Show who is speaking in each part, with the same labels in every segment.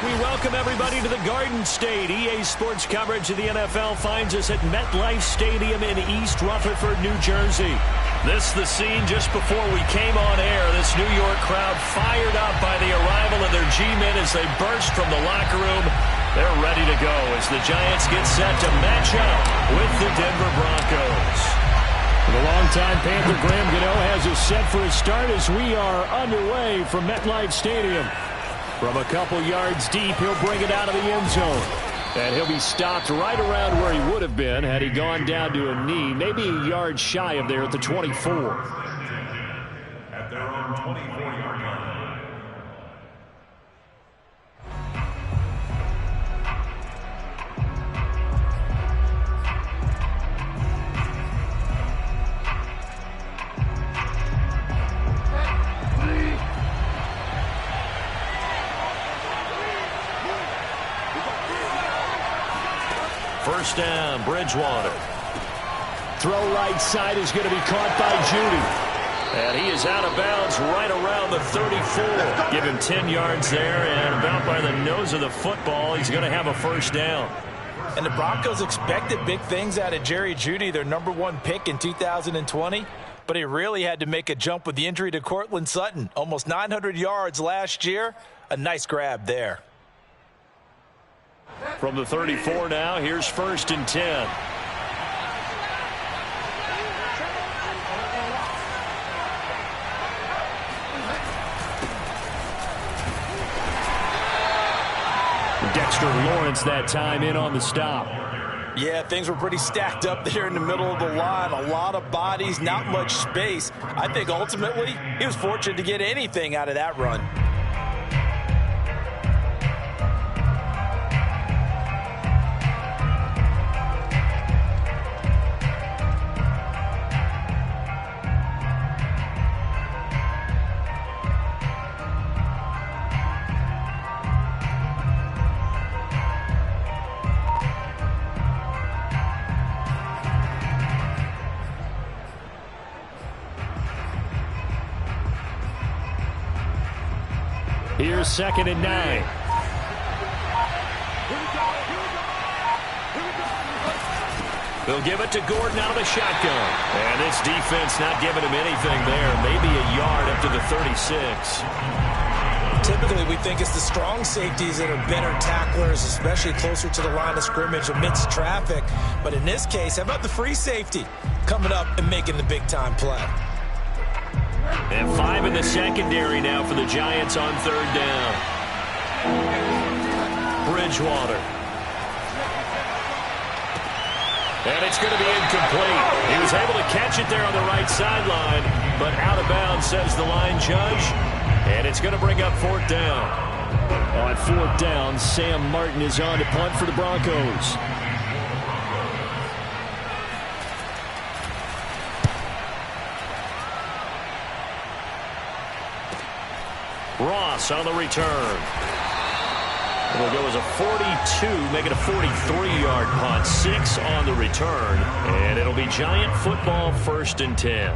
Speaker 1: We welcome everybody to the Garden State. EA Sports coverage of the NFL finds us at MetLife Stadium in East Rutherford, New Jersey. This is the scene just before we came on air. This New York crowd fired up by the arrival of their G-men as they burst from the locker room. They're ready to go as the Giants get set to match up with the Denver Broncos. The longtime Panther Graham Gano has us set for a start as we are underway from MetLife Stadium. From a couple yards deep, he'll bring it out of the end zone. And he'll be stopped right around where he would have been had he gone down to a knee, maybe a yard shy of there at the 24.
Speaker 2: At their own 24-yard line.
Speaker 1: First down, Bridgewater. Throw right side is going to be caught by Judy. And he is out of bounds right around the 34. Give him 10 yards there, and about by the nose of the football, he's going to have a first down.
Speaker 3: And the Broncos expected big things out of Jerry Jeudy, their #1 pick in 2020. But he really had to make a jump with the injury to Cortland Sutton. Almost 900 yards last year. A nice grab there.
Speaker 1: From the 34 now, here's 1st and 10. Dexter Lawrence that time in on the stop.
Speaker 3: Yeah, things were pretty stacked up there in the middle of the line. A lot of bodies, not much space. I think ultimately he was fortunate to get anything out of that run.
Speaker 1: Here's 2nd and 9. They'll give it to Gordon out of the shotgun. And this defense not giving him anything there. Maybe a yard up to the 36.
Speaker 3: Typically, we think it's the strong safeties that are better tacklers, especially closer to the line of scrimmage amidst traffic. But in this case, how about the free safety coming up and making the big-time play?
Speaker 1: And 5 in the secondary now for the Giants on 3rd down. Bridgewater. And it's going to be incomplete. He was able to catch it there on the right sideline, but out of bounds, says the line judge. And it's going to bring up 4th down. On 4th down, Sam Martin is on to punt for the Broncos. Ross on the return. It'll go as a 42, make it a 43-yard punt. 6 on the return. And it'll be Giant football, 1st and 10.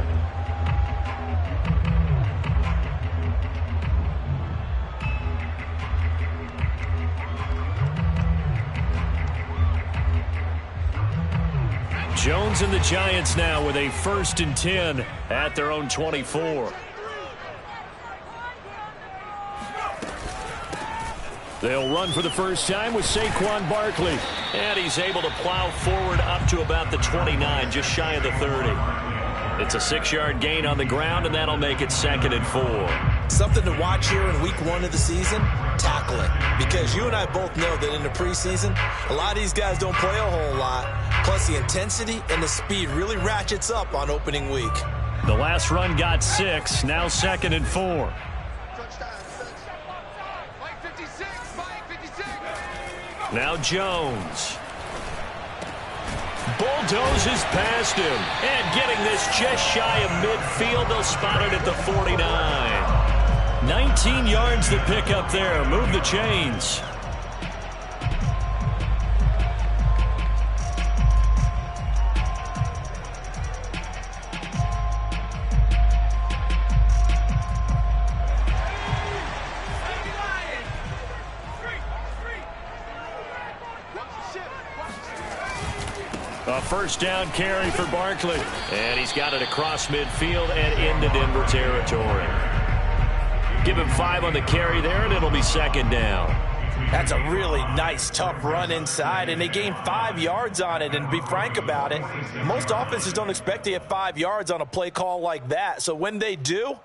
Speaker 1: Jones and the Giants now with a 1st and 10 at their own 24. They'll run for the first time with Saquon Barkley. And he's able to plow forward up to about the 29, just shy of the 30. It's a 6-yard gain on the ground, and that'll make it 2nd and 4.
Speaker 3: Something to watch here in week 1 of the season, tackling. Because you and I both know that in the preseason, a lot of these guys don't play a whole lot. Plus, the intensity and the speed really ratchets up on opening week.
Speaker 1: The last run got 6, now 2nd and 4. Now Jones. Bulldozes past him. And getting this just shy of midfield. They'll spot it at the 49. 19 yards to pick up there. Move the chains. A first down carry for Barkley. And he's got it across midfield and into Denver territory. Give him 5 on the carry there, and it'll be second down.
Speaker 3: That's a really nice, tough run inside, and they gained 5 yards on it. And to be frank about it, most offenses don't expect to get 5 yards on a play call like that. So when they do,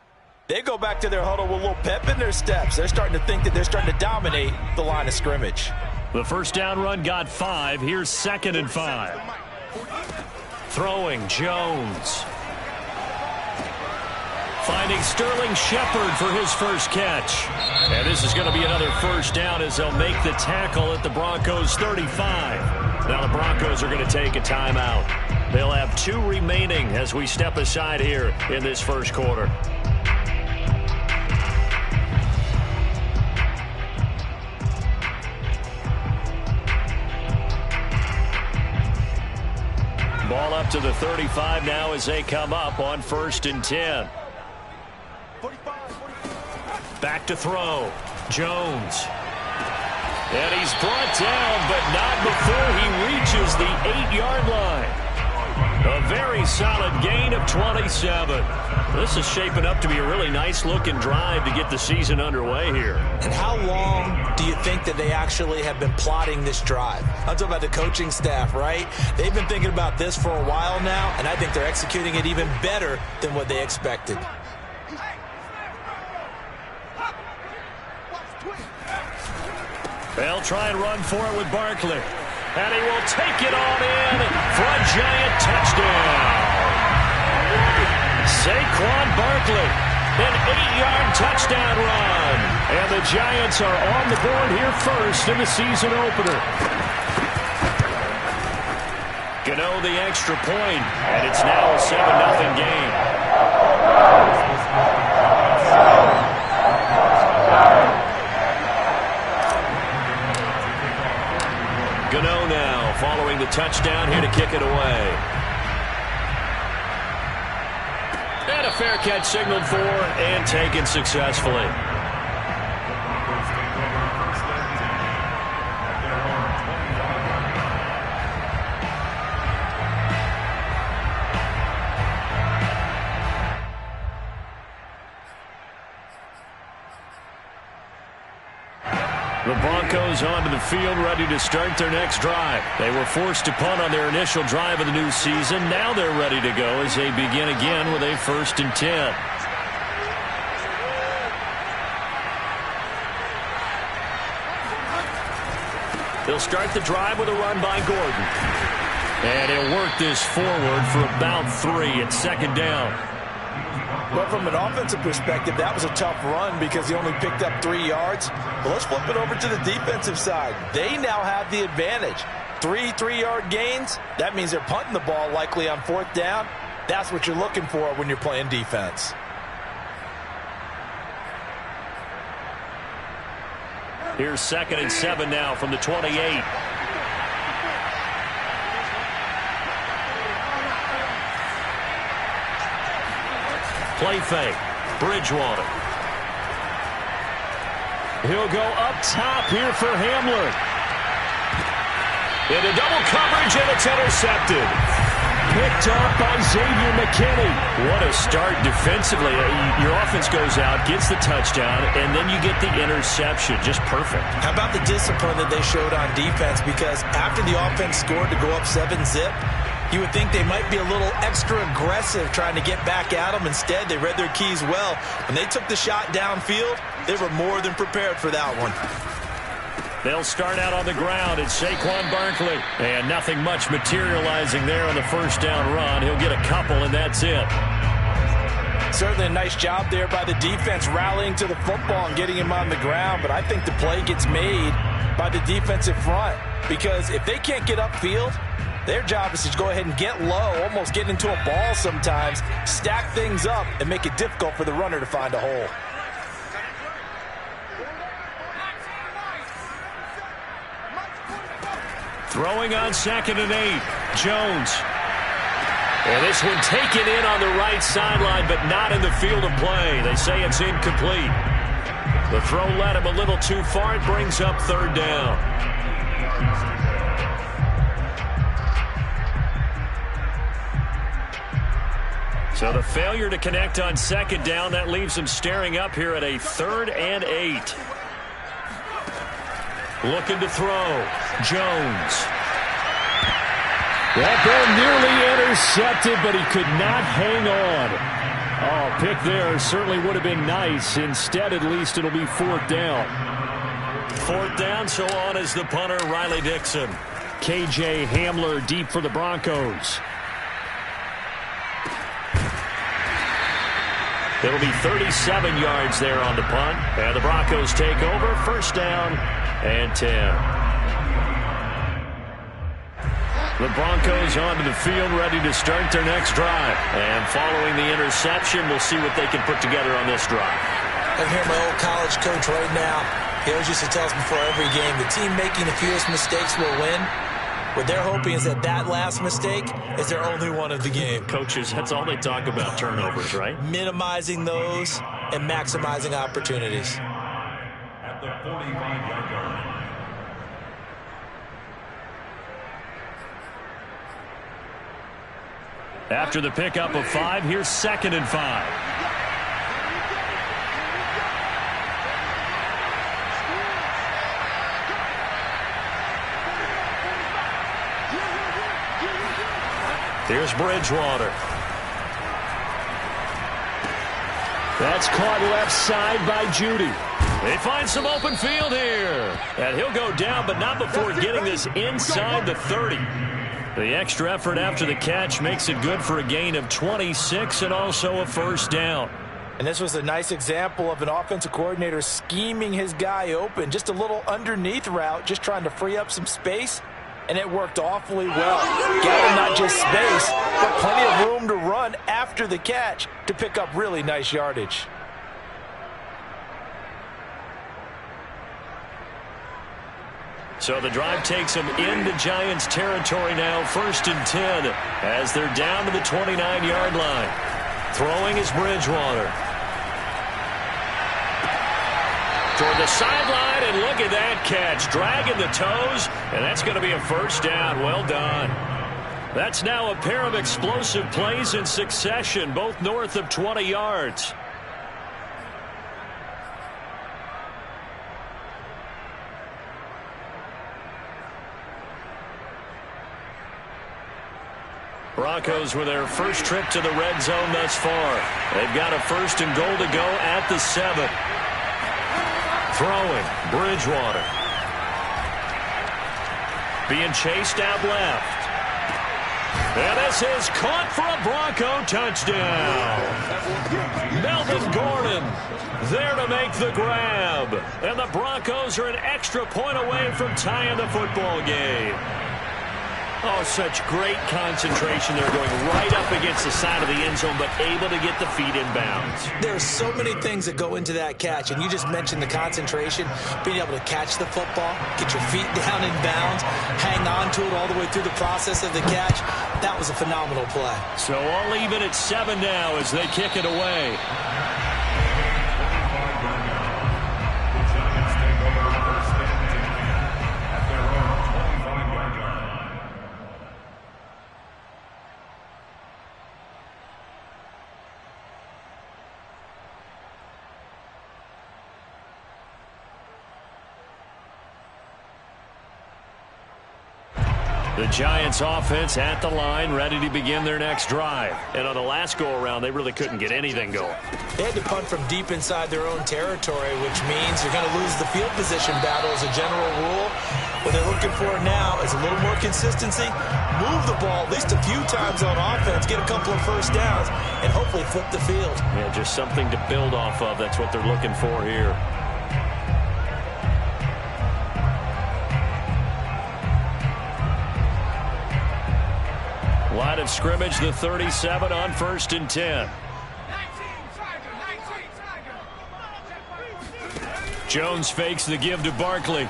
Speaker 3: they go back to their huddle with a little pep in their steps. They're starting to think that they're starting to dominate the line of scrimmage.
Speaker 1: The first down run got 5. Here's 2nd and 5. Throwing, Jones. Finding Sterling Shepard for his first catch. And this is going to be another first down as they'll make the tackle at the Broncos 35. Now the Broncos are going to take a timeout. They'll have 2 remaining as we step aside here in this first quarter. Ball up to the 35 now as they come up on 1st and 10. Back to throw. Jones. And he's brought down, but not before he reaches the 8-yard line. A very solid gain of 27. This is shaping up to be a really nice-looking drive to get the season underway here.
Speaker 3: And how long do you think that they actually have been plotting this drive? I'm talking about the coaching staff, right? They've been thinking about this for a while now, and I think they're executing it even better than what they expected.
Speaker 1: They'll try and run for it with Barkley. And he will take it on in for a Giant touchdown. Saquon Barkley, an 8-yard touchdown run. And the Giants are on the board here first in the season opener. Gano the extra point, and it's now a 7-0 game. Gano now following the touchdown here to kick it away. And a fair catch signaled for and taken successfully. The Broncos onto the field, ready to start their next drive. They were forced to punt on their initial drive of the new season. Now they're ready to go as they begin again with a 1st and 10. They'll start the drive with a run by Gordon. And he'll work this forward for about 3 at 2nd down.
Speaker 3: But from an offensive perspective, that was a tough run because he only picked up 3 yards. But let's flip it over to the defensive side. They now have the advantage. 3 3-yard gains. That means they're punting the ball likely on 4th down. That's what you're looking for when you're playing defense.
Speaker 1: Here's 2nd and 7 now from the 28. Play fake. Bridgewater. He'll go up top here for Hamler. Into double coverage, and it's intercepted. Picked up by Xavier McKinney. What a start defensively. Your offense goes out, gets the touchdown, and then you get the interception. Just perfect.
Speaker 3: How about the discipline that they showed on defense? Because after the offense scored to go up 7-zip, you would think they might be a little extra aggressive trying to get back at them. Instead, they read their keys well. When they took the shot downfield, they were more than prepared for that one.
Speaker 1: They'll start out on the ground. It's Saquon Barkley. And nothing much materializing there on the first down run. He'll get a couple, and that's it.
Speaker 3: Certainly a nice job there by the defense rallying to the football and getting him on the ground. But I think the play gets made by the defensive front. Because if they can't get upfield, their job is to go ahead and get low, almost get into a ball sometimes, stack things up, and make it difficult for the runner to find a hole.
Speaker 1: Throwing on 2nd and 8. Jones. And this one taken in on the right sideline, but not in the field of play. They say it's incomplete. The throw led him a little too far. It brings up 3rd down. So the failure to connect on second down, that leaves them staring up here at a 3rd and 8. Looking to throw. Jones.
Speaker 4: That ball nearly intercepted, but he could not hang on. Oh, pick there certainly would have been nice. Instead, at least it'll be 4th down.
Speaker 1: 4th down, so on is the punter, Riley Dixon.
Speaker 4: KJ Hamler deep for the Broncos.
Speaker 1: It'll be 37 yards there on the punt. And the Broncos take over. 1st down and 10. The Broncos onto the field, ready to start their next drive. And following the interception, we'll see what they can put together on this drive.
Speaker 3: I hear my old college coach right now. He always used to tell us before every game, the team making the fewest mistakes will win. What they're hoping is that last mistake is their only one of the game.
Speaker 1: Coaches, that's all they talk about, turnovers, right?
Speaker 3: Minimizing those and maximizing opportunities.
Speaker 2: At the 45-yard line.
Speaker 1: After the pickup of 5, here's 2nd and 5. Here's Bridgewater.
Speaker 4: That's caught left side by Judy.
Speaker 1: They find some open field here. And he'll go down, but not before getting this inside the 30. The extra effort after the catch makes it good for a gain of 26 and also a 1st down.
Speaker 3: And this was a nice example of an offensive coordinator scheming his guy open. Just a little underneath route, just trying to free up some space. And it worked awfully well. Got him not just space, but plenty of room to run after the catch to pick up really nice yardage.
Speaker 1: So the drive takes them into Giants territory now, 1st and 10, as they're down to the 29-yard line. Throwing is Bridgewater. Toward the sideline, and look at that catch. Dragging the toes, and that's going to be a 1st down. Well done. That's now a pair of explosive plays in succession, both north of 20 yards. Broncos with their first trip to the red zone thus far. They've got a 1st and goal to go at the 7. Throwing, Bridgewater. Being chased out left. And this is caught for a Bronco touchdown. Melvin Gordon there to make the grab. And the Broncos are an extra point away from tying the football game. Oh, such great concentration. They're going right up against the side of the end zone, but able to get the feet in bounds.
Speaker 3: There's so many things that go into that catch, and you just mentioned the concentration, being able to catch the football, get your feet down in bounds, hang on to it all the way through the process of the catch. That was a phenomenal play.
Speaker 1: So all even at 7 now as they kick it away. The Giants offense at the line, ready to begin their next drive. And on the last go-around, they really couldn't get anything going.
Speaker 3: They had to punt from deep inside their own territory, which means you're going to lose the field position battle as a general rule. What they're looking for now is a little more consistency, move the ball at least a few times on offense, get a couple of 1st downs, and hopefully flip the field.
Speaker 1: Yeah, just something to build off of. That's what they're looking for here. Line of scrimmage, the 37 on 1st and 10. Jones fakes the give to Barkley.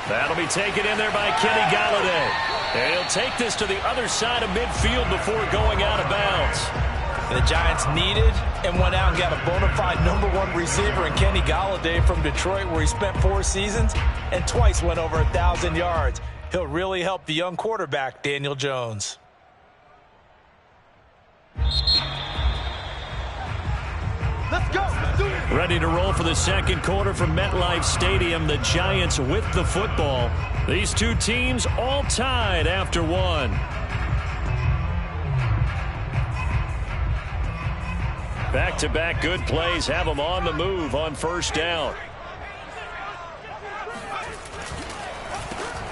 Speaker 1: That'll be taken in there by Kenny Galladay. And he'll take this to the other side of midfield before going out of bounds.
Speaker 3: And the Giants needed and went out and got a bona fide #1 receiver in Kenny Galladay from Detroit, where he spent 4 seasons and twice went over 1,000 yards. He'll really help the young quarterback, Daniel Jones.
Speaker 1: Ready to roll for the second quarter from MetLife Stadium. The Giants with the football. These two teams all tied after one. Back-to-back good plays have them on the move on first down.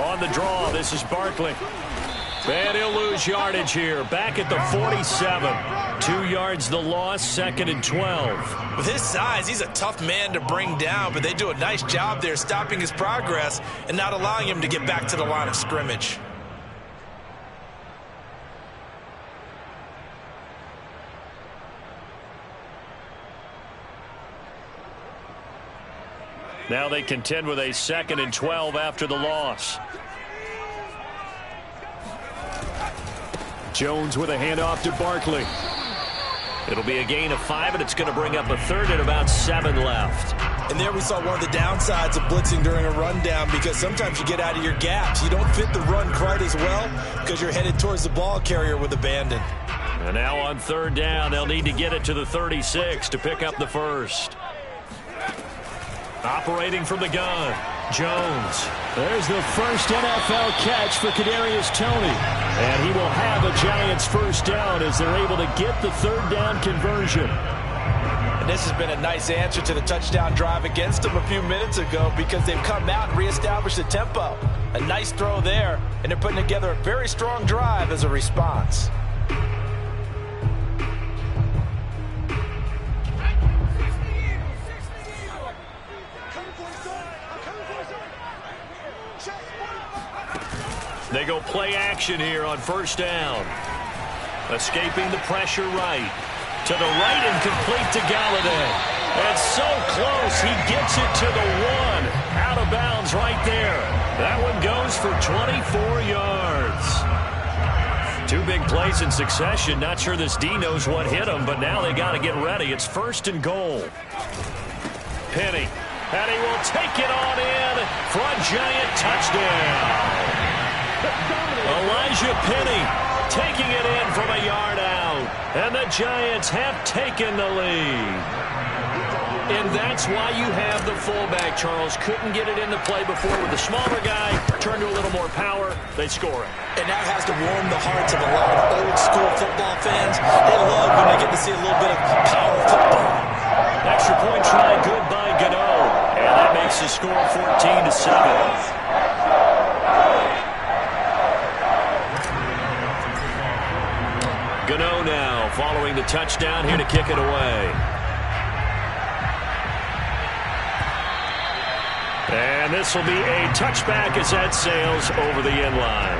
Speaker 1: On the draw, this is Barkley. And he'll lose yardage here. Back at the 47. 2 yards the loss, 2nd and 12.
Speaker 3: With his size, he's a tough man to bring down, but they do a nice job there stopping his progress and not allowing him to get back to the line of scrimmage.
Speaker 1: Now they contend with a 2nd and 12 after the loss.
Speaker 4: Jones with a handoff to Barkley.
Speaker 1: It'll be a gain of 5, and it's going to bring up a 3rd and about 7 left.
Speaker 3: And there we saw one of the downsides of blitzing during a rundown, because sometimes you get out of your gaps. You don't fit the run quite as well because you're headed towards the ball carrier with abandon.
Speaker 1: And now on 3rd down, they'll need to get it to the 36 to pick up the first. Operating from the gun, Jones.
Speaker 4: There's the first NFL catch for Kadarius Toney. And he will have a Giants first down as they're able to get the 3rd down conversion.
Speaker 3: And this has been a nice answer to the touchdown drive against them a few minutes ago, because they've come out and reestablished the tempo. A nice throw there, and they're putting together a very strong drive as a response.
Speaker 1: They go play action here on first down. Escaping the pressure right. To the right and complete to Galladay. And so close, he gets it to the 1. Out of bounds right there. That one goes for 24 yards. 2 big plays in succession. Not sure this D knows what hit him, but now they got to get ready. It's 1st and goal. Penny. And he will take it on in for a Giant touchdown. Elijah Penny taking it in from a yard out. And the Giants have taken the lead. And that's why you have the fullback, Charles. Couldn't get it into play before with the smaller guy. Turned to a little more power. They score it.
Speaker 3: And that has to warm the hearts of a lot of old-school football fans. They love when they get to see a little bit of power football.
Speaker 1: Extra point try, good by Gano. And that makes the score 14-7. Gano now following the touchdown here to kick it away. And this will be a touchback as that sails over the end line.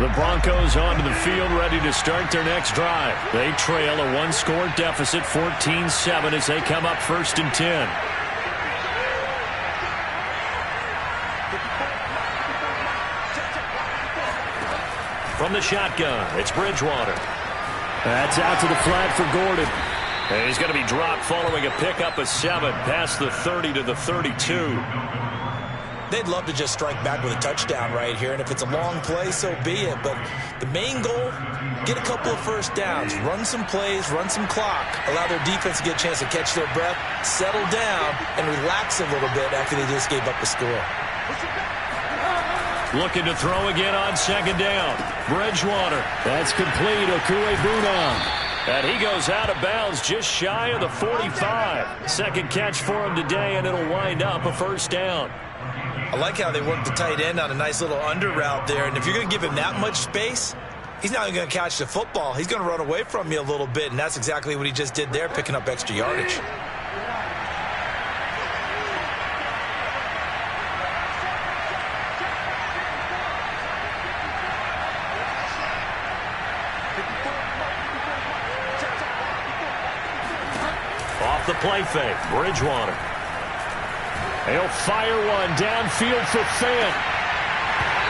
Speaker 1: The Broncos onto the field ready to start their next drive. They trail a 1-score deficit, 14-7 as they come up 1st and 10. From the shotgun, it's Bridgewater.
Speaker 4: That's out to the flat for Gordon.
Speaker 1: And he's going to be dropped following a pickup of 7 past the 30 to the 32.
Speaker 3: They'd love to just strike back with a touchdown right here, and if it's a long play, so be it. But the main goal, get a couple of first downs, run some plays, run some clock, allow their defense to get a chance to catch their breath, settle down, and relax a little bit after they just gave up the score.
Speaker 1: Looking to throw again on 2nd down. Bridgewater.
Speaker 4: That's complete. Okue-Bunam.
Speaker 1: And he goes out of bounds just shy of the 45. Second catch for him today, and it'll wind up a 1st down.
Speaker 3: I like how they work the tight end on a nice little under route there. And if you're going to give him that much space, he's not even going to catch the football. He's going to run away from you a little bit, and that's exactly what he just did there, picking up extra yardage.
Speaker 1: Off the play fake, Bridgewater. He'll fire one downfield for Fant.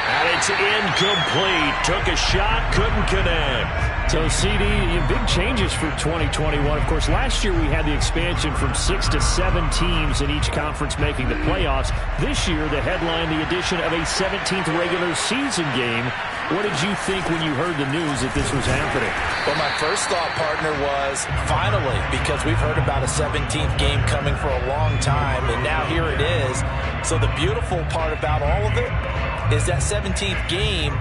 Speaker 1: And it's incomplete. Took a shot, couldn't connect.
Speaker 4: So, CD, big changes for 2021. Of course, last year we had the expansion from 6 to 7 teams in each conference making the playoffs. This year, the headline, the addition of a 17th regular season game What did you think when you heard the news that this was happening?
Speaker 3: Well, my first thought, partner, was finally, because we've heard about a 17th game coming for a long time, and now here it is. So the beautiful part about all of it is that 17th game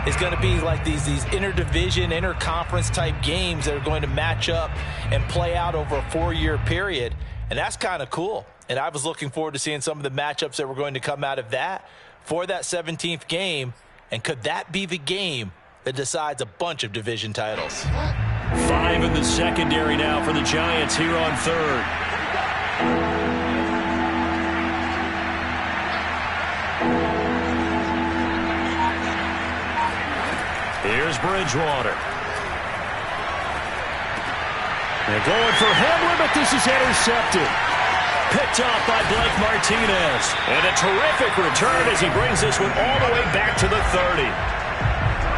Speaker 3: is going to be like these interdivision, interconference type games that are going to match up and play out over a 4-year period. And that's kind of cool. And I was looking forward to seeing some of the matchups that were going to come out of that for that 17th game. And could that be the game that decides a bunch of division titles?
Speaker 1: 5 in the secondary now for the Giants here on third. Here's Bridgewater. They're going for Hamlin, but this is intercepted. Picked off by Blake Martinez. And a terrific return as he brings this one all the way back to the 30.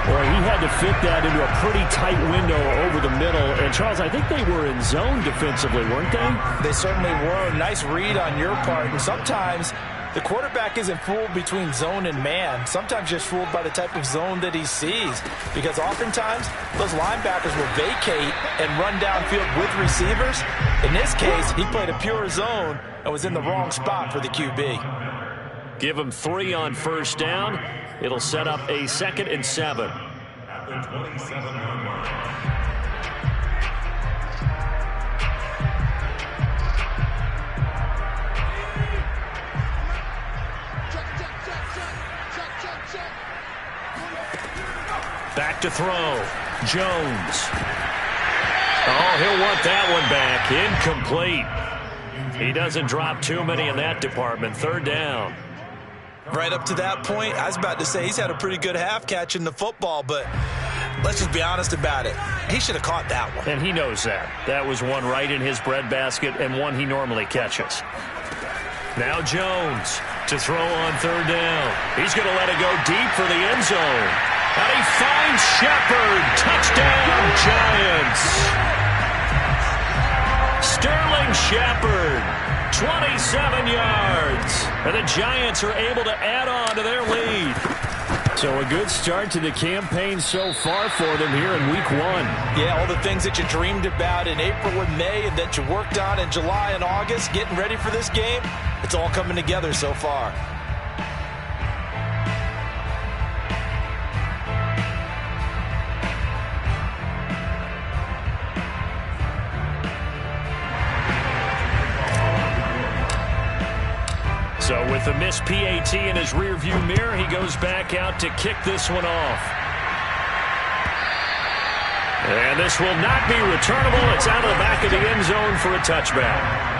Speaker 4: Boy, he had to fit that into a pretty tight window over the middle. And, Charles, I think they were in zone defensively, weren't they?
Speaker 3: They certainly were. Nice read on your part. And sometimes the quarterback isn't fooled between zone and man. Sometimes just fooled by the type of zone that he sees. Because oftentimes, those linebackers will vacate and run downfield with receivers. In this case, he played a pure zone and was in the wrong spot for the QB.
Speaker 1: Give him 3 on first down. It'll set up a 2nd and 7.
Speaker 2: At the 27-yard line.
Speaker 1: Back to throw. Jones. Oh, he'll want that one back. Incomplete. He doesn't drop too many in that department. 3rd down.
Speaker 3: Right up to that point, I was about to say he's had a pretty good half catching the football, but let's just be honest about it. He should have caught that one.
Speaker 1: And he knows that. That was one right in his breadbasket and one he normally catches. Now Jones to throw on 3rd down. He's going to let it go deep for the end zone. And he finds Shepard. Touchdown, Giants. Sterling Shepard, 27 yards. And the Giants are able to add on to their lead.
Speaker 4: So a good start to the campaign so far for them here in week 1.
Speaker 3: Yeah, all the things that you dreamed about in April and May and that you worked on in July and August, getting ready for this game, it's all coming together so far.
Speaker 1: So with the missed PAT in his rearview mirror, he goes back out to kick this one off. And this will not be returnable. It's out of the back of the end zone for a touchback.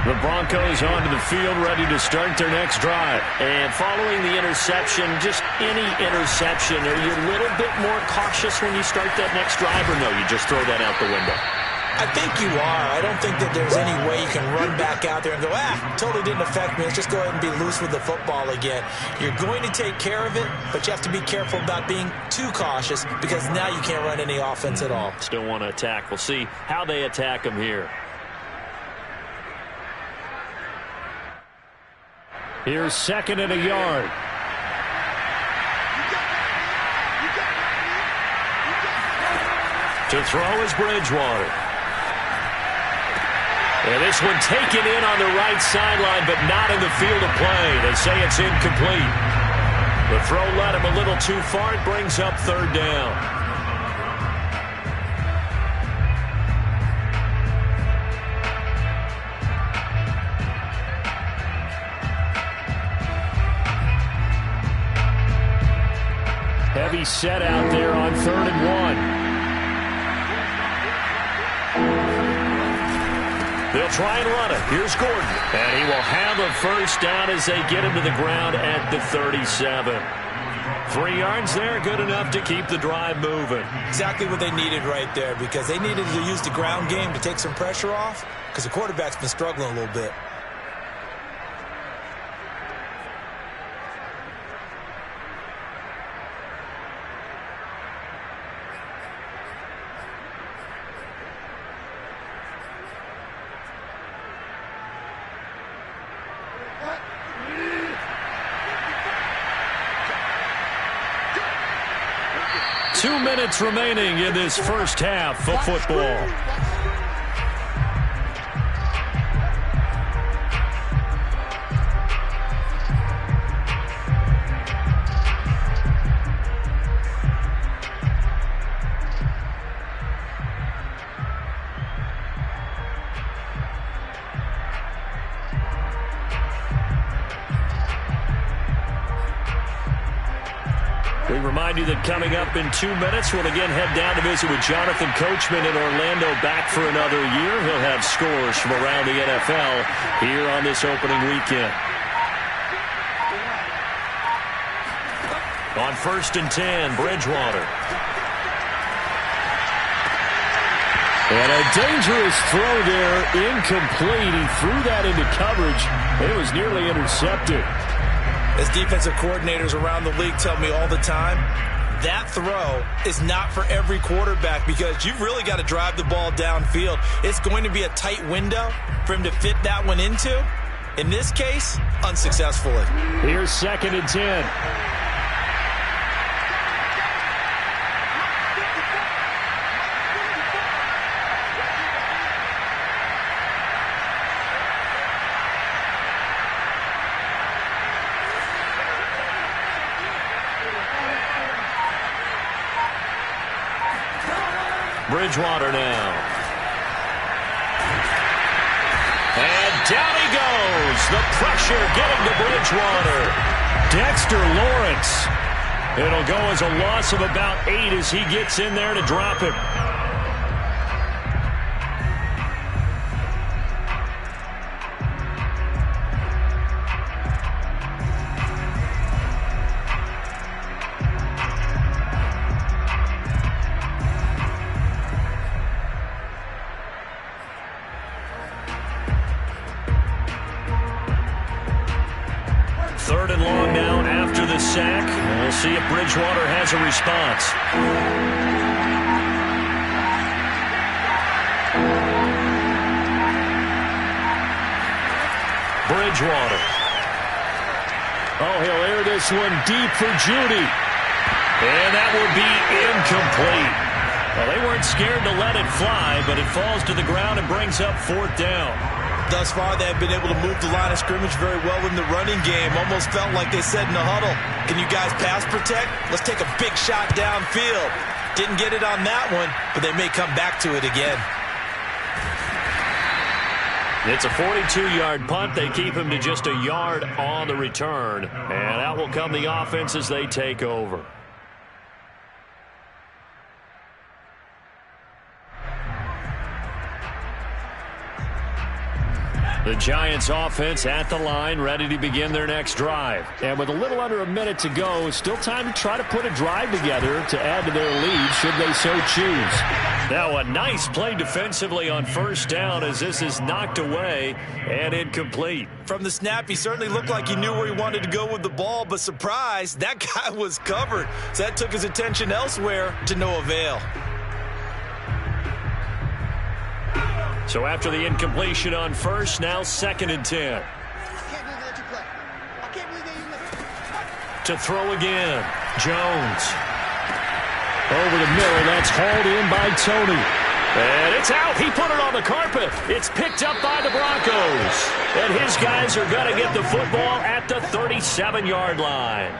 Speaker 1: The Broncos onto the field, ready to start their next drive. And following the interception, just any interception, are you a little bit more cautious when you start that next drive, or no, you just throw that out the window?
Speaker 3: I think you are. I don't think that there's any way you can run back out there and go, totally didn't affect me. Let's just go ahead and be loose with the football again. You're going to take care of it, but you have to be careful about being too cautious because now you can't run any offense at all.
Speaker 1: Still want to attack. We'll see how they attack him here.
Speaker 4: Here's 2nd and a yard.
Speaker 1: To throw is Bridgewater. And this one taken in on the right sideline, but not in the field of play. They say it's incomplete. The throw led him a little too far. It brings up 3rd down.
Speaker 4: Heavy set out there on 3rd and 1.
Speaker 1: They'll try and run it. Here's Gordon. And he will have a first down as they get him to the ground at the 37. 3 yards there, good enough to keep the drive moving.
Speaker 3: Exactly what they needed right there, because they needed to use the ground game to take some pressure off, because the quarterback's been struggling a little bit.
Speaker 1: Two minutes remaining in this first half of football. We remind you that coming up in 2 minutes, we'll again head down to visit with Jonathan Coachman in Orlando, back for another year. He'll have scores from around the NFL here on this opening weekend. On 1st and 10, Bridgewater.
Speaker 4: And a dangerous throw there, incomplete. He threw that into coverage. It was nearly intercepted.
Speaker 3: As defensive coordinators around the league tell me all the time, that throw is not for every quarterback, because you've really got to drive the ball downfield. It's going to be a tight window for him to fit that one into. In this case, unsuccessfully.
Speaker 4: Here's 2nd and 10.
Speaker 1: Bridgewater now. And down he goes. The pressure getting to Bridgewater. Dexter Lawrence. It'll go as a loss of about 8 as he gets in there to drop him. We'll see if Bridgewater has a response. Bridgewater.
Speaker 4: Oh, he'll air this one deep for Judy.
Speaker 1: And that will be incomplete. Well, they weren't scared to let it fly, but it falls to the ground and brings up 4th down.
Speaker 3: Thus far, they have been able to move the line of scrimmage very well in the running game. Almost felt like they said in the huddle, can you guys pass protect? Let's take a big shot downfield. Didn't get it on that one, but they may come back to it again.
Speaker 1: It's a 42-yard punt. They keep him to just a yard on the return. And out will come the offense as they take over. The Giants offense at the line, ready to begin their next drive.
Speaker 4: And with a little under a minute to go, still time to try to put a drive together to add to their lead should they so choose.
Speaker 1: Now a nice play defensively on 1st down as this is knocked away and incomplete.
Speaker 3: From the snap, he certainly looked like he knew where he wanted to go with the ball, but surprise, that guy was covered. So that took his attention elsewhere to no avail.
Speaker 1: So after the incompletion on 1st, now 2nd and 10. To throw again, Jones.
Speaker 4: Over the middle, that's hauled in by Tony.
Speaker 1: And it's out. He put it on the carpet. It's picked up by the Broncos. And his guys are going to get the football at the 37-yard line.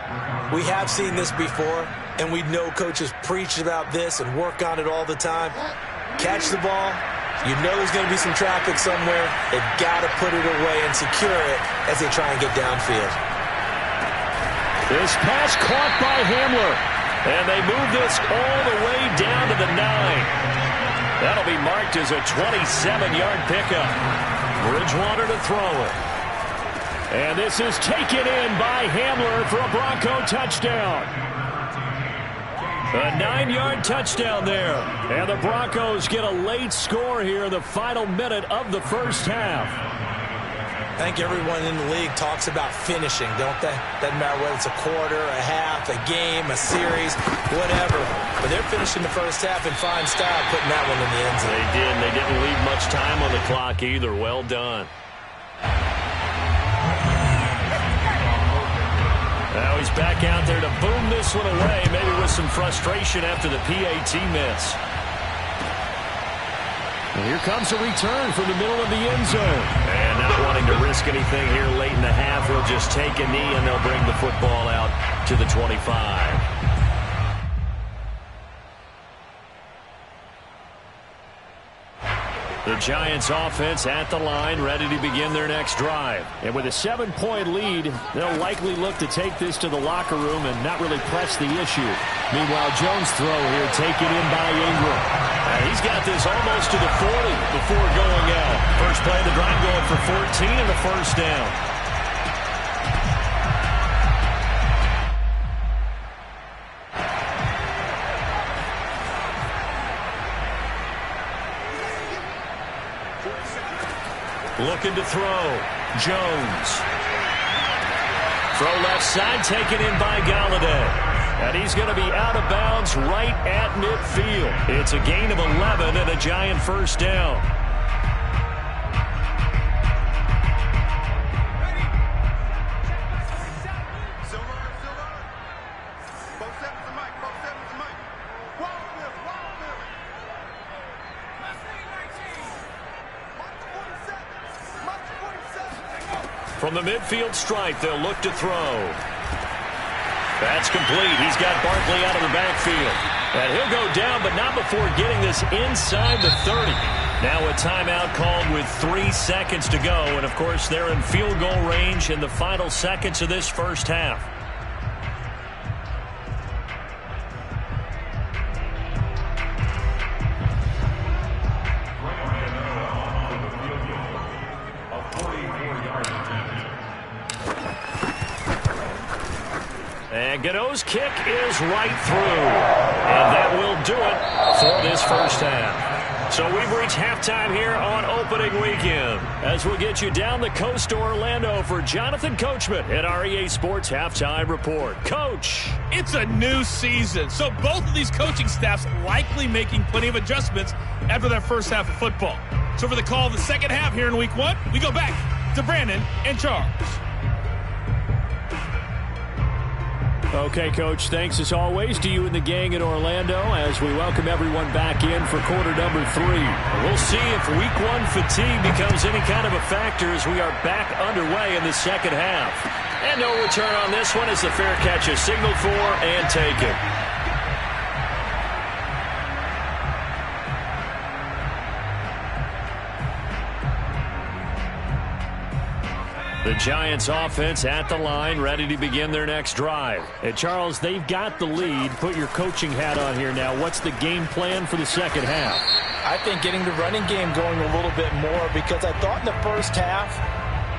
Speaker 3: We have seen this before, and we know coaches preach about this and work on it all the time. Catch the ball. You know there's going to be some traffic somewhere. They've got to put it away and secure it as they try and get downfield.
Speaker 1: This pass caught by Hamler. And they move this all the way down to the 9. That'll be marked as a 27-yard pickup. Bridgewater to throw it.
Speaker 4: And this is taken in by Hamler for a Bronco touchdown. A 9-yard touchdown there. And the Broncos get a late score here in the final minute of the first half.
Speaker 3: I think everyone in the league talks about finishing, don't they? Doesn't matter whether it's a quarter, a half, a game, a series, whatever. But they're finishing the first half in fine style, putting that one in the end zone.
Speaker 1: They did. They didn't leave much time on the clock either. Well done. Now he's back out there to boom this one away, maybe with some frustration after the PAT miss.
Speaker 4: And here comes a return from the middle of the end zone.
Speaker 1: And not wanting to risk anything here late in the half, he'll just take a knee and they'll bring the football out to the 25. The Giants offense at the line, ready to begin their next drive.
Speaker 4: And with a 7-point lead, they'll likely look to take this to the locker room and not really press the issue. Meanwhile, Jones' throw here taken in by Ingram.
Speaker 1: He's got this almost to the 40 before going out. First play of the drive going for 14 and the first down. Looking to throw. Jones. Throw left side, taken in by Galladay. And he's going to be out of bounds right at midfield. It's a gain of 11 and a Giant first down. From the midfield stripe, they'll look to throw. That's complete. He's got Barkley out of the backfield. And he'll go down, but not before getting this inside the 30. Now a timeout called with 3 seconds to go. And, of course, they're in field goal range in the final seconds of this first half. And Gano's kick is right through. And that will do it for this first half. So we've reached halftime here on opening weekend. As we'll get you down the coast to Orlando for Jonathan Coachman at our EA Sports Halftime Report. Coach.
Speaker 5: It's a new season, so both of these coaching staffs likely making plenty of adjustments after their first half of football. So for the call of the second half here in week 1, we go back to Brandon and Charles.
Speaker 4: Okay, Coach, thanks as always to you and the gang in Orlando as we welcome everyone back in for quarter number 3.
Speaker 1: We'll see if week 1 fatigue becomes any kind of a factor as we are back underway in the second half. And no return on this one as the fair catch is signaled for and taken. The Giants offense at the line, ready to begin their next drive.
Speaker 4: And Charles, they've got the lead. Put your coaching hat on here now. What's the game plan for the second half?
Speaker 3: I think getting the running game going a little bit more because I thought in the first half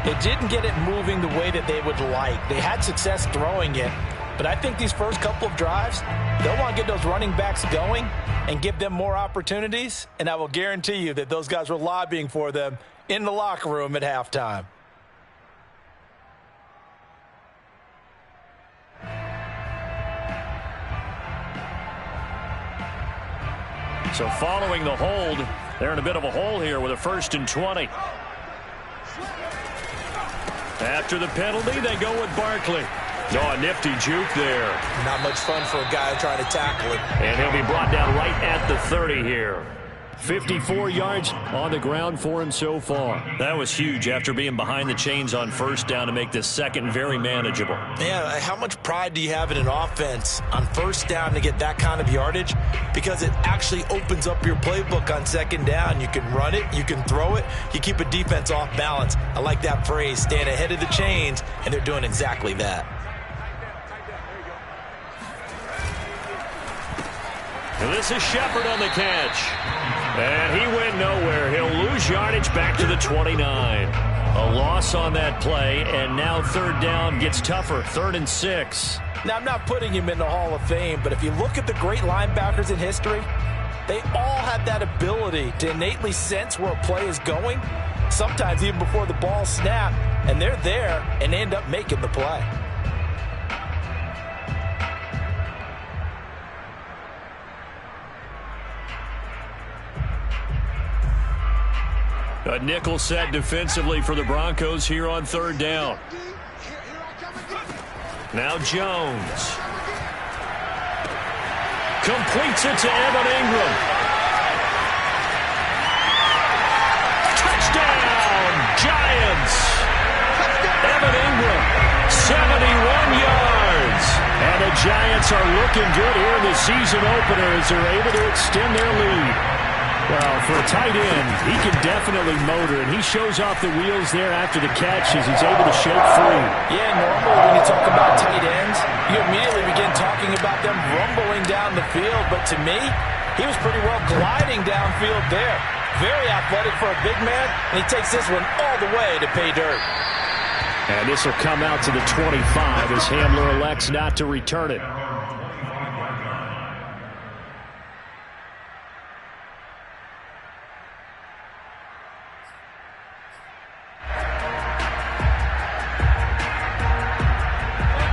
Speaker 3: it didn't get it moving the way that they would like. They had success throwing it, but I think these first couple of drives, they'll want to get those running backs going and give them more opportunities, and I will guarantee you that those guys were lobbying for them in the locker room at halftime.
Speaker 1: So following the hold, they're in a bit of a hole here with a 1st and 20. After the penalty, they go with Barkley. Oh, a nifty juke there.
Speaker 3: Not much fun for a guy trying to tackle it.
Speaker 1: And he'll be brought down right at the 30 here.
Speaker 4: 54 yards on the ground for him so far.
Speaker 1: That was huge after being behind the chains on first down to make this second very manageable.
Speaker 3: Yeah, how much pride do you have in an offense on first down to get that kind of yardage? Because it actually opens up your playbook on second down. You can run it, you can throw it, you keep a defense off balance. I like that phrase, stand ahead of the chains, and they're doing exactly that.
Speaker 1: And this is Shepard on the catch. And he went nowhere. He'll lose yardage back to the 29.
Speaker 4: A loss on that play, and now third down gets tougher. 3rd and 6.
Speaker 3: Now, I'm not putting him in the Hall of Fame, but if you look at the great linebackers in history, they all have that ability to innately sense where a play is going, sometimes even before the ball snapped, and they're there and end up making the play.
Speaker 4: A nickel set defensively for the Broncos here on 3rd down. Now Jones. Completes it to Evan Ingram. Touchdown, Giants. Evan Ingram, 71 yards. And the Giants are looking good here in the season opener as they're able to extend their lead. Well, for a tight end, he can definitely motor, and he shows off the wheels there after the catch as he's able to shake free.
Speaker 3: Yeah, normally when you talk about tight ends, you immediately begin talking about them rumbling down the field. But to me, he was pretty well gliding downfield there. Very athletic for a big man, and he takes this one all the way to pay dirt.
Speaker 4: And this will come out to the 25 as Hamler elects not to return it.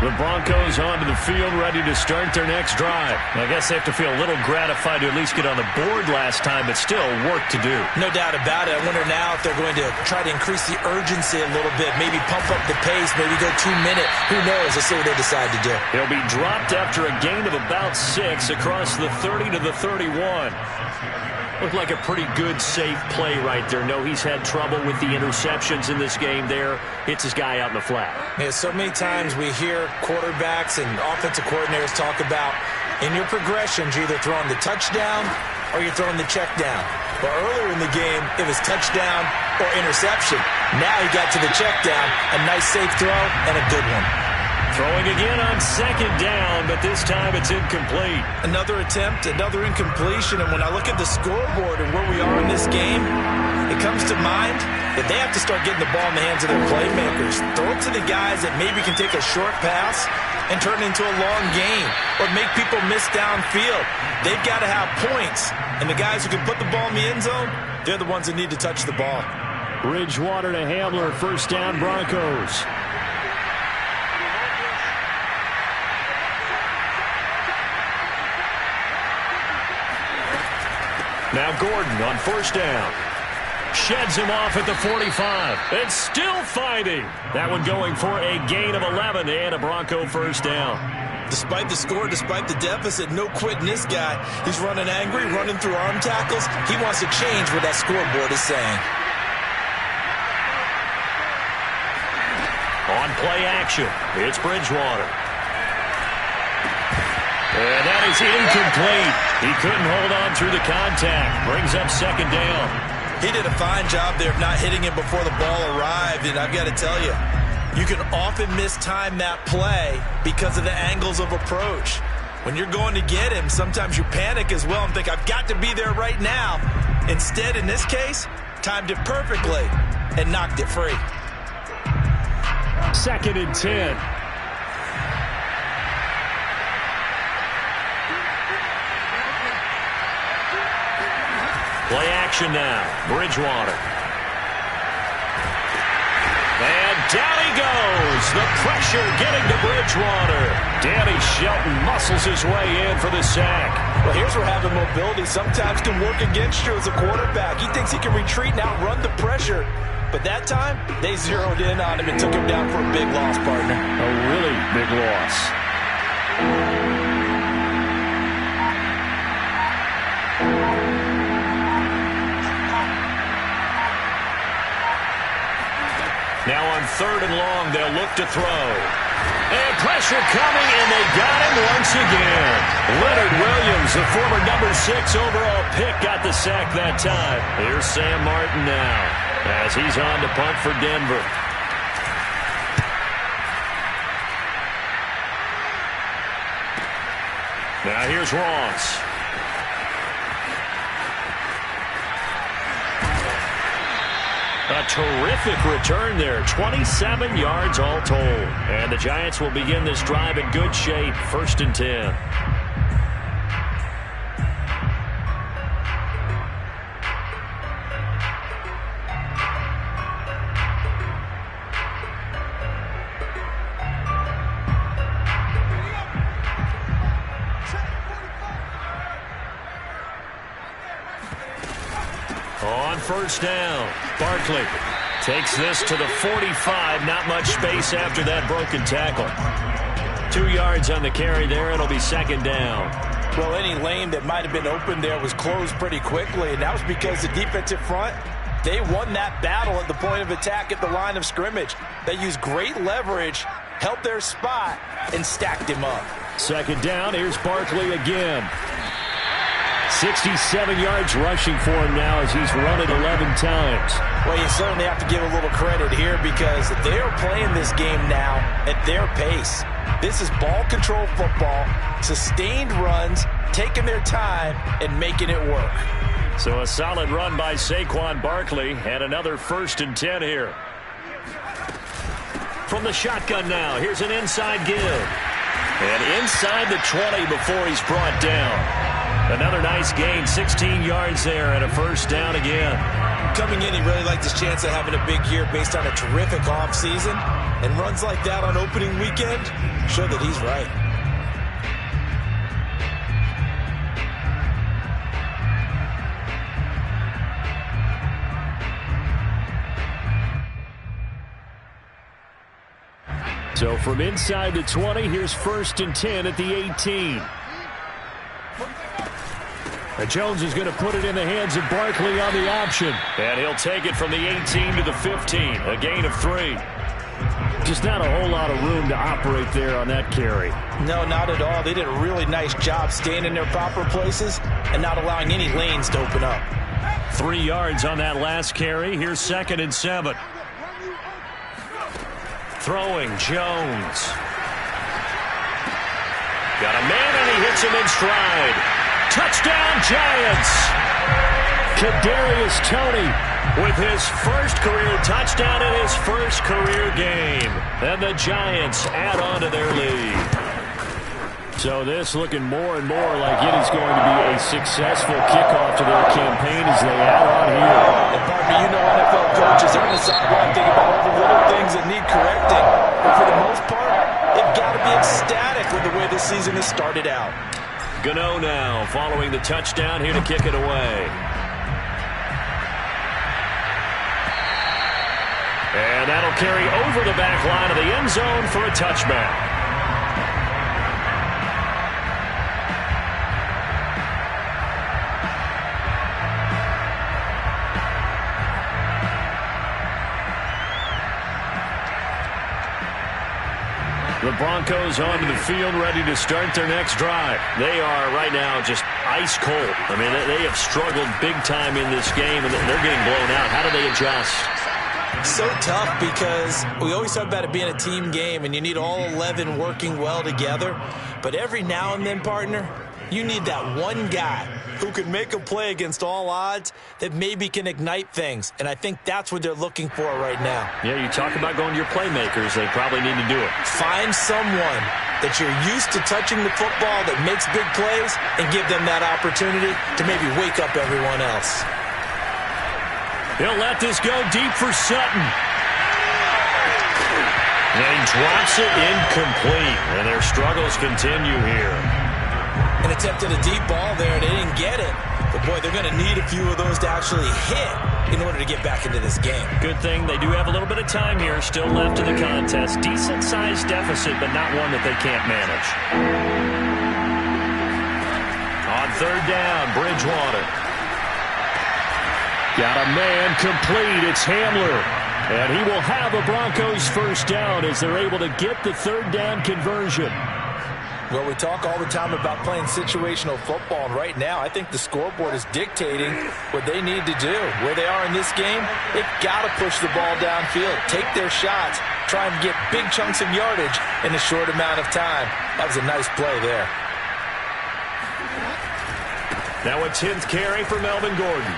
Speaker 4: The Broncos onto the field, ready to start their next drive. I guess they have to feel a little gratified to at least get on the board last time, but still work to do.
Speaker 3: No doubt about it. I wonder now if they're going to try to increase the urgency a little bit, maybe pump up the pace, maybe go 2-minute. Who knows? Let's see what they decide to do.
Speaker 4: He'll be dropped after a gain of about 6 across the 30 to the 31. Looked like a pretty good, safe play right there. No, he's had trouble with the interceptions in this game there. Hits his guy out in the flat.
Speaker 3: Yeah, so many times we hear quarterbacks and offensive coordinators talk about in your progressions, you're either throwing the touchdown or you're throwing the check down. But earlier in the game, it was touchdown or interception. Now he got to the check down, a nice safe throw and a good one.
Speaker 4: Throwing again on 2nd down, but this time it's incomplete.
Speaker 3: Another attempt, another incompletion, and when I look at the scoreboard and where we are in this game, it comes to mind that they have to start getting the ball in the hands of their playmakers. Throw it to the guys that maybe can take a short pass and turn it into a long gain or make people miss downfield. They've got to have points, and the guys who can put the ball in the end zone, they're the ones that need to touch the ball.
Speaker 4: Bridgewater to Hamler, 1st down Broncos. Now Gordon on 1st down. Sheds him off at the 45. And still fighting. That one going for a gain of 11 and a Bronco 1st down.
Speaker 3: Despite the score, despite the deficit, no quitting this guy. He's running angry, running through arm tackles. He wants to change what that scoreboard is saying.
Speaker 4: On play action, it's Bridgewater. And that is incomplete. He couldn't hold on through the contact. Brings up 2nd down.
Speaker 3: He did a fine job there of not hitting him before the ball arrived. And I've got to tell you, you can often mistime that play because of the angles of approach. When you're going to get him, sometimes you panic as well and think, I've got to be there right now. Instead, in this case, timed it perfectly and knocked it free.
Speaker 4: 2nd and 10. Play action now. Bridgewater. And down he goes. The pressure getting to Bridgewater. Danny Shelton muscles his way in for the sack.
Speaker 3: Well, here's where having mobility sometimes can work against you as a quarterback. He thinks he can retreat and outrun the pressure. But that time, they zeroed in on him and took him down for a big loss, partner.
Speaker 4: A really big loss. Now on 3rd and long, they'll look to throw. And pressure coming, and they got him once again. Leonard Williams, the former number 6 overall pick, got the sack that time. Here's Sam Martin now as he's on to punt for Denver. Now here's Ross.
Speaker 1: A terrific return there. 27 yards all told. And the Giants will begin this drive in good shape. 1st and 10. On 1st down, Barkley takes this to the 45. Not much space after that broken tackle. 2 yards on the carry there. It'll be 2nd down.
Speaker 3: Well, any lane that might have been open there was closed pretty quickly, and that was because the defensive front, they won that battle at the point of attack at the line of scrimmage. They used great leverage, held their spot, and stacked him up.
Speaker 1: 2nd down, here's Barkley again. 67 yards rushing for him now as he's run it 11 times.
Speaker 3: Well, you certainly have to give a little credit here because they're playing this game now at their pace. This is ball control football, sustained runs, taking their time, and making it work.
Speaker 1: So a solid run by Saquon Barkley, and another 1st and 10 here. From the shotgun now, here's an inside give. And inside the 20 before he's brought down. Another nice gain, 16 yards there, and a 1st down again.
Speaker 3: Coming in, he really liked his chance of having a big year based on a terrific offseason. And runs like that on opening weekend show that he's right.
Speaker 1: So from inside the 20, here's 1st and 10 at the 18. And Jones is going to put it in the hands of Barkley on the option. And he'll take it from the 18 to the 15, a gain of 3. Just not a whole lot of room to operate there on that carry.
Speaker 3: No, not at all. They did a really nice job staying in their proper places and not allowing any lanes to open up.
Speaker 1: 3 yards on that last carry. Here's 2nd and 7. Throwing, Jones. Got a man, and he hits him in stride. Touchdown, Giants! Kadarius Toney with his first career touchdown in his first career game. And the Giants add on to their lead. So this looking more and more like it is going to be a successful kickoff to their campaign as they add on here.
Speaker 3: And pardon me, you know NFL coaches are on the sideline thinking about all the little things that need correcting. But for the most part, they've got to be ecstatic with the way this season has started out.
Speaker 1: Gano now following the touchdown here to kick it away. And that'll carry over the back line of the end zone for a touchback. The Broncos onto the field ready to start their next drive. They are right now just ice cold. I mean, they have struggled big time in this game, and they're getting blown out. How do they adjust?
Speaker 3: So tough because we always talk about it being a team game, and you need all 11 working well together. But every now and then, partner, you need that one guy who can make a play against all odds that maybe can ignite things. And I think that's what they're looking for right now.
Speaker 1: Yeah, you talk about going to your playmakers. They probably need to do it.
Speaker 3: Find someone that you're used to touching the football that makes big plays and give them that opportunity to maybe wake up everyone else.
Speaker 1: He'll let this go deep for Sutton. And he drops it incomplete. And their struggles continue here.
Speaker 3: And attempted a deep ball there, and they didn't get it. But, boy, they're going to need a few of those to actually hit in order to get back into this game.
Speaker 1: Good thing they do have a little bit of time here still left in the contest. Decent-sized deficit, but not one that they can't manage. On 3rd down, Bridgewater. Got a man complete. It's Hamler. And he will have a Broncos 1st down as they're able to get the 3rd down conversion.
Speaker 3: Well, we talk all the time about playing situational football, and right now I think the scoreboard is dictating what they need to do. Where they are in this game, they've got to push the ball downfield, take their shots, try and get big chunks of yardage in a short amount of time. That was a nice play there.
Speaker 1: Now a 10th carry for Melvin Gordon.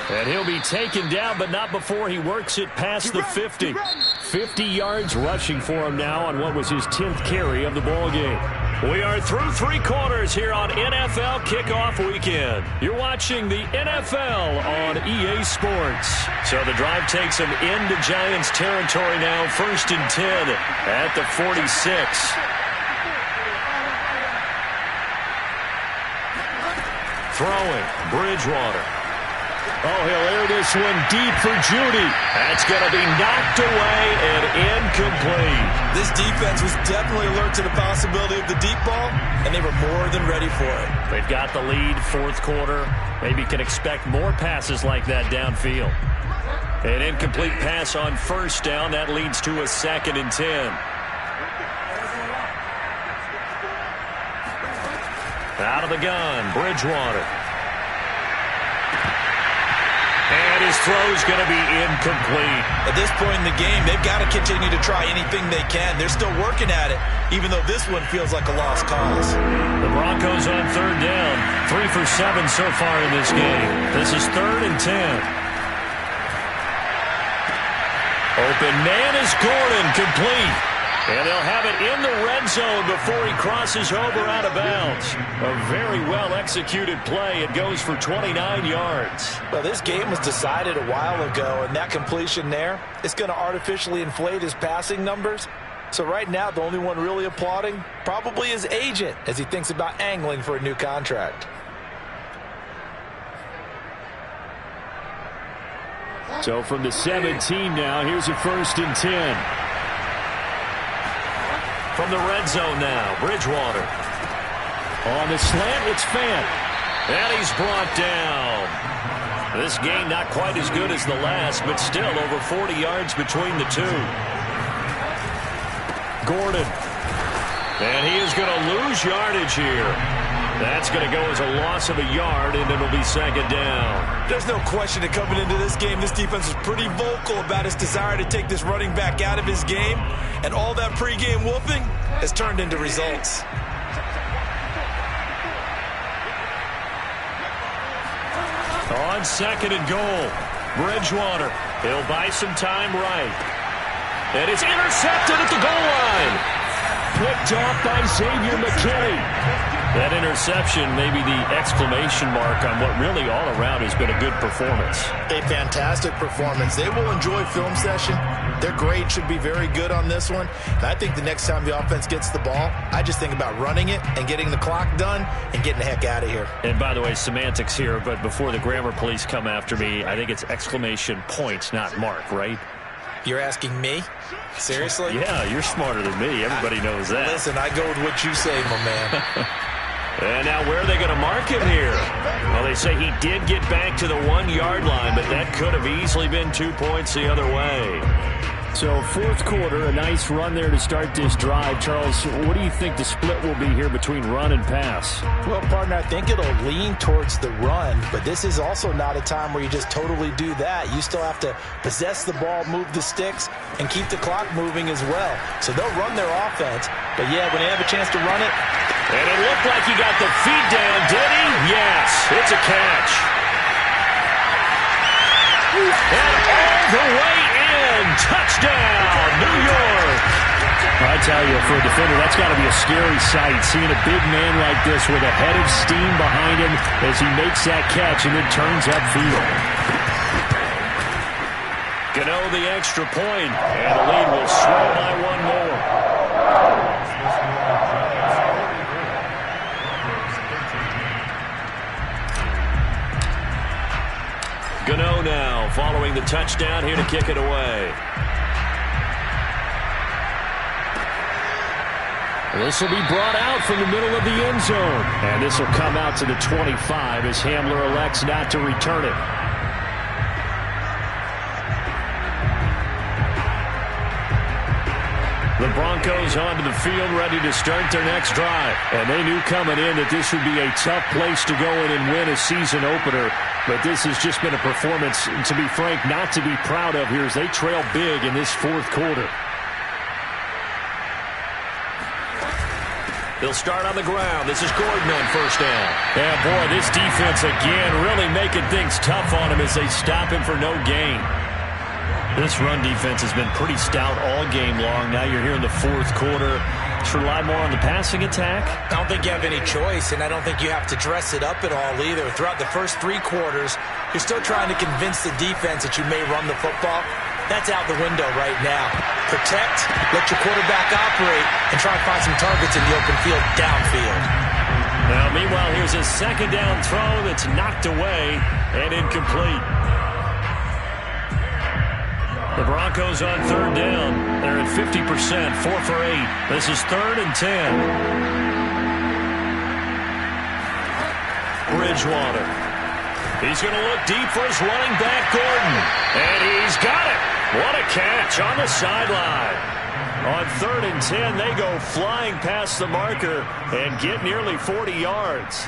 Speaker 1: And he'll be taken down, but not before he works it past the 50. 50 yards rushing for him now on what was his 10th carry of the ball game. We are through 3 quarters here on NFL Kickoff Weekend. You're watching the NFL on EA Sports. So the drive takes him into Giants territory now, 1st and 10 at the 46. Throwing, Bridgewater. Oh, he'll air this one deep for Judy. That's going to be knocked away and incomplete.
Speaker 3: This defense was definitely alert to the possibility of the deep ball, and they were more than ready for it.
Speaker 1: They've got the lead, 4th quarter. Maybe can expect more passes like that downfield. An incomplete pass on 1st down. That leads to a 2nd and 10. Out of the gun, Bridgewater. And his throw's going to be incomplete.
Speaker 3: At this point in the game, they've got to continue to try anything they can. They're still working at it, even though this one feels like a lost cause.
Speaker 1: The Broncos on 3rd down. 3 for 7 so far in this game. This is 3rd and 10. Open man is Gordon, complete. And they'll have it in the red zone before he crosses over out of bounds. A very well-executed play. It goes for 29 yards.
Speaker 3: Well, this game was decided a while ago, and that completion there is going to artificially inflate his passing numbers. So right now, the only one really applauding probably his agent as he thinks about angling for a new contract.
Speaker 1: So from the 17 now, here's a 1st and 10. From the red zone now, Bridgewater. On the slant, it's Fant. And he's brought down. This game not quite as good as the last, but still over 40 yards between the two. Gordon. And he is going to lose yardage here. That's going to go as a loss of a yard, and it'll be 2nd down.
Speaker 3: There's no question that coming into this game, this defense is pretty vocal about its desire to take this running back out of his game, and all that pregame whooping has turned into results.
Speaker 1: On 2nd and goal, Bridgewater. He'll buy some time right. And it's intercepted at the goal line. Picked off by Xavier McKinney. That interception may be the exclamation mark on what really all around has been a good performance.
Speaker 6: A fantastic performance. They will enjoy film session. Their grade should be very good on this one. And I think the next time the offense gets the ball, I just think about running it and getting the clock done and getting the heck out of here.
Speaker 1: And by the way, semantics here, but before the grammar police come after me, I think it's exclamation point, not mark, right?
Speaker 3: You're asking me? Seriously?
Speaker 1: Yeah, you're smarter than me. Everybody knows that.
Speaker 3: Listen, I go with what you say, my man.
Speaker 1: And now where are they going to mark him here? Well, they say he did get back to the 1-yard line, but that could have easily been 2 points the other way. So 4th quarter, a nice run there to start this drive. Charles, what do you think the split will be here between run and pass?
Speaker 3: Well, partner, I think it'll lean towards the run, but this is also not a time where you just totally do that. You still have to possess the ball, move the sticks, and keep the clock moving as well. So they'll run their offense, but yeah, when they have a chance to run it.
Speaker 1: And it looked like he got the feet down, did he? Yes, it's a catch. And all the way in, touchdown, New York. I tell you, for a defender, that's got to be a scary sight, seeing a big man like this with a head of steam behind him as he makes that catch and then turns upfield. Gano the extra point, and the lead will swell by 1 more. Gano now following the touchdown here to kick it away. This will be brought out from the middle of the end zone. And this will come out to the 25 as Hamler elects not to return it. The Broncos onto the field ready to start their next drive. And they knew coming in that this would be a tough place to go in and win a season opener. But this has just been a performance, to be frank, not to be proud of here as they trail big in this 4th quarter. They'll start on the ground. This is Gordon on first down.
Speaker 4: Yeah, boy, this defense again really making things tough on him as they stop him for no gain. This run defense has been pretty stout all game long. Now you're here in the fourth quarter. Should rely more on the passing attack?
Speaker 3: I don't think you have any choice, and I don't think you have to dress it up at all either. Throughout the first 3 quarters, you're still trying to convince the defense that you may run the football. That's out the window right now. Protect, let your quarterback operate, and try to find some targets in the open field downfield.
Speaker 4: Now, meanwhile, here's a second down throw that's knocked away and incomplete. The Broncos on third down. They're at 50%, 4 for 8. This is 3rd and 10. Bridgewater. He's going to look deep for his running back, Gordon. And he's got it. What a catch on the sideline. On 3rd and 10, they go flying past the marker and get nearly 40 yards.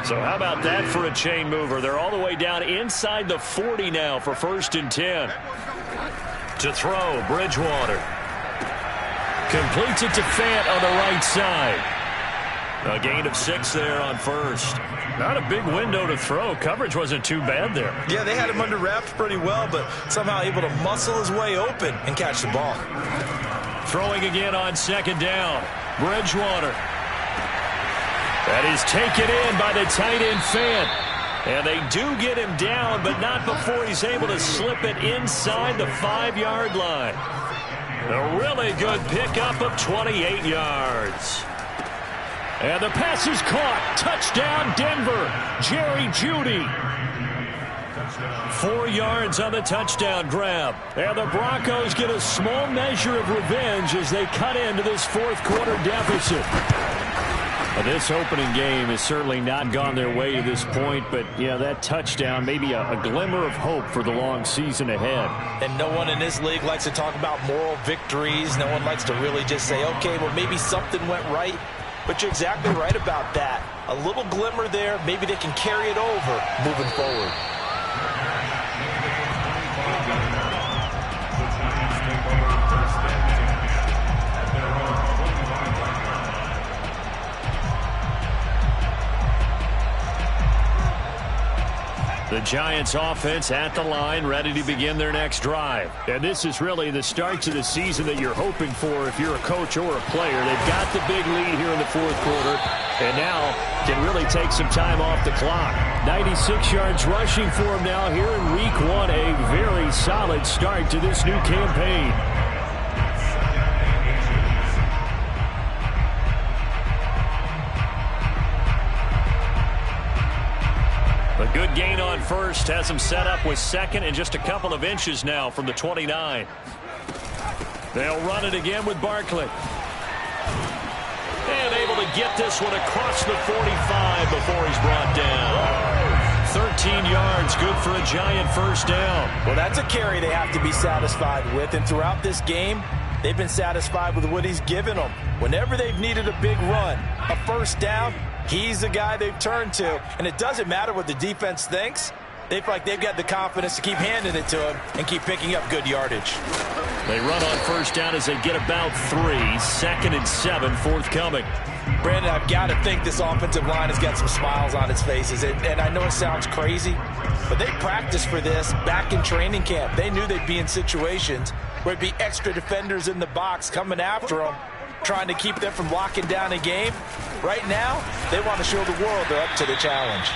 Speaker 4: So how about that for a chain mover? They're all the way down inside the 40 now for 1st and 10. To throw, Bridgewater. Completes it to Fant on the right side. A gain of 6 there on 1st. Not a big window to throw. Coverage wasn't too bad there.
Speaker 3: Yeah, they had him under wraps pretty well, but somehow able to muscle his way open and catch the ball.
Speaker 4: Throwing again on 2nd down. Bridgewater. That is taken in by the tight end Fant. And they do get him down, but not before he's able to slip it inside the 5-yard line. A really good pickup of 28 yards. And the pass is caught. Touchdown, Denver. Jerry Jeudy. 4 yards on the touchdown grab. And the Broncos get a small measure of revenge as they cut into this 4th quarter deficit. This opening game has certainly not gone their way to this point, but, yeah, that touchdown, maybe a glimmer of hope for the long season ahead.
Speaker 3: And no one in this league likes to talk about moral victories. No one likes to really just say, okay, well, maybe something went right. But you're exactly right about that. A little glimmer there. Maybe they can carry it over moving forward.
Speaker 4: The Giants offense at the line, ready to begin their next drive. And this is really the start to the season that you're hoping for if you're a coach or a player. They've got the big lead here in the 4th quarter, and now can really take some time off the clock. 96 yards rushing for him now here in week 1. A very solid start to this new campaign. A good gain on 1st has him set up with 2nd and just a couple of inches now from the 29. They'll run it again with Barkley. And able to get this one across the 45 before he's brought down. 13 yards, good for a Giant 1st down.
Speaker 3: Well, that's a carry they have to be satisfied with, and throughout this game, they've been satisfied with what he's given them. Whenever they've needed a big run, a 1st down, he's the guy they've turned to, and it doesn't matter what the defense thinks. They feel like they've got the confidence to keep handing it to him and keep picking up good yardage.
Speaker 4: They run on 1st down as they get about 3. 2nd and 7 forthcoming.
Speaker 3: Brandon, I've got to think this offensive line has got some smiles on its faces, and I know it sounds crazy, but they practiced for this back in training camp. They knew they'd be in situations where it'd be extra defenders in the box coming after them, trying to keep them from locking down a game. Right now, they want to show the world they're up to the challenge.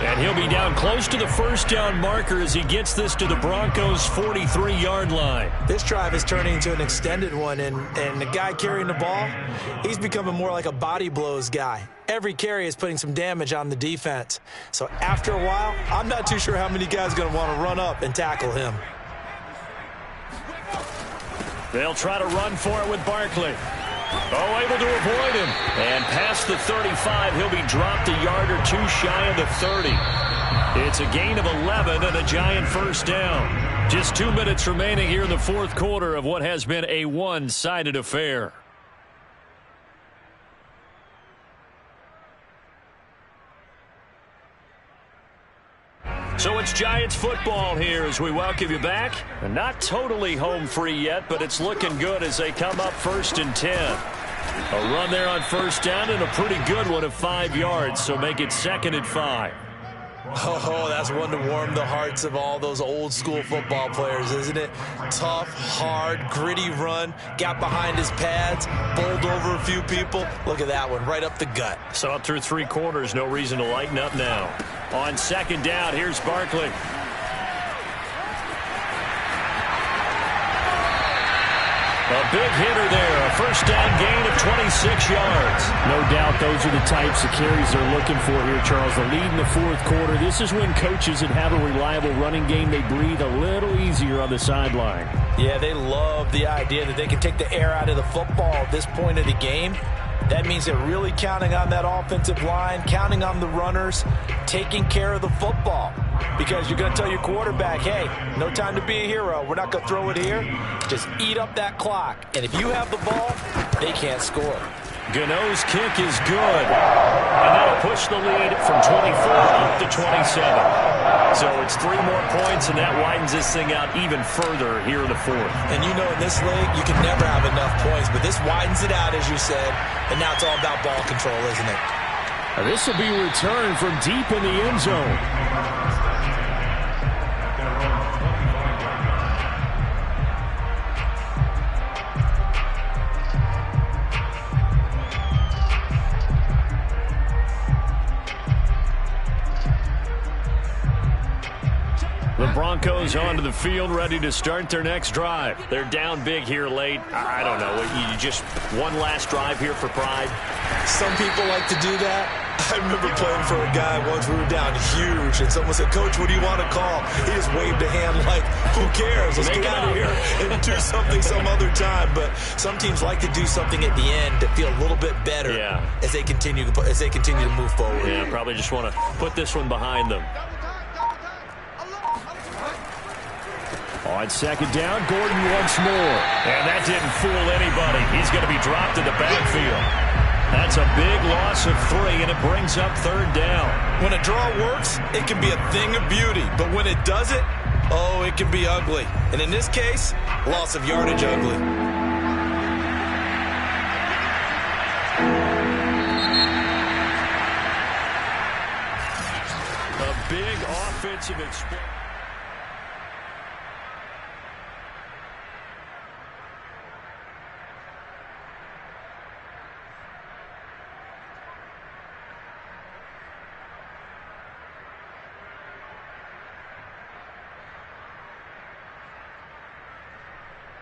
Speaker 4: And he'll be down close to the 1st down marker as he gets this to the Broncos' 43-yard line.
Speaker 3: This drive is turning into an extended one, and the guy carrying the ball, he's becoming more like a body blows guy. Every carry is putting some damage on the defense. So after a while, I'm not too sure how many guys are going to want to run up and tackle him.
Speaker 4: They'll try to run for it with Barkley. Oh, able to avoid him. And past the 35, he'll be dropped a yard or 2 shy of the 30. It's a gain of 11 and a Giant 1st down. Just 2 minutes remaining here in the 4th quarter of what has been a one-sided affair. So it's Giants football here as we welcome you back. Not totally home free yet, but it's looking good as they come up 1st and 10.
Speaker 1: A run there on first down and a pretty good one of 5 yards, so make it 2nd and 5.
Speaker 3: Oh, that's one to warm the hearts of all those old school football players, isn't it? Tough, hard, gritty run, got behind his pads, bowled over a few people. Look at that one, right up the gut.
Speaker 1: So up through 3 quarters, no reason to lighten up now. On 2nd down, here's Barkley. A big hitter there, a first down gain of 26 yards.
Speaker 4: No doubt those are the types of carries they're looking for here, Charles. The lead in the 4th quarter. This is when coaches that have a reliable running game, they breathe a little easier on the sideline.
Speaker 3: Yeah, they love the idea that they can take the air out of the football at this point of the game. That means they're really counting on that offensive line, counting on the runners, taking care of the football. Because you're going to tell your quarterback, hey, no time to be a hero. We're not going to throw it here. Just eat up that clock. And if you have the ball, they can't score.
Speaker 1: Gano's kick is good. And that'll push the lead from 24 up to 27. So it's 3 more points, and that widens this thing out even further here in the 4th.
Speaker 3: And you know in this league, you can never have enough points. But this widens it out, as you said. And now it's all about ball control, isn't it?
Speaker 4: This will be returned from deep in the end zone.
Speaker 1: The Broncos onto the field, ready to start their next drive. They're down big here late. I don't know. You just one last drive here for pride.
Speaker 3: Some people like to do that. I remember playing for a guy once. We were down huge, and someone said, Coach, what do you want to call? He just waved a hand like, who cares? Let's get out of here and do something some other time. But some teams like to do something at the end to feel a little bit better as they continue to move forward.
Speaker 1: Yeah, probably just want to put this one behind them.
Speaker 4: On 2nd down, Gordon once more.
Speaker 1: And that didn't fool anybody. He's going to be dropped in the backfield. That's a big loss of 3, and it brings up 3rd down.
Speaker 3: When a draw works, it can be a thing of beauty. But when it doesn't, oh, it can be ugly. And in this case, loss of yardage ugly.
Speaker 1: A big offensive explosion.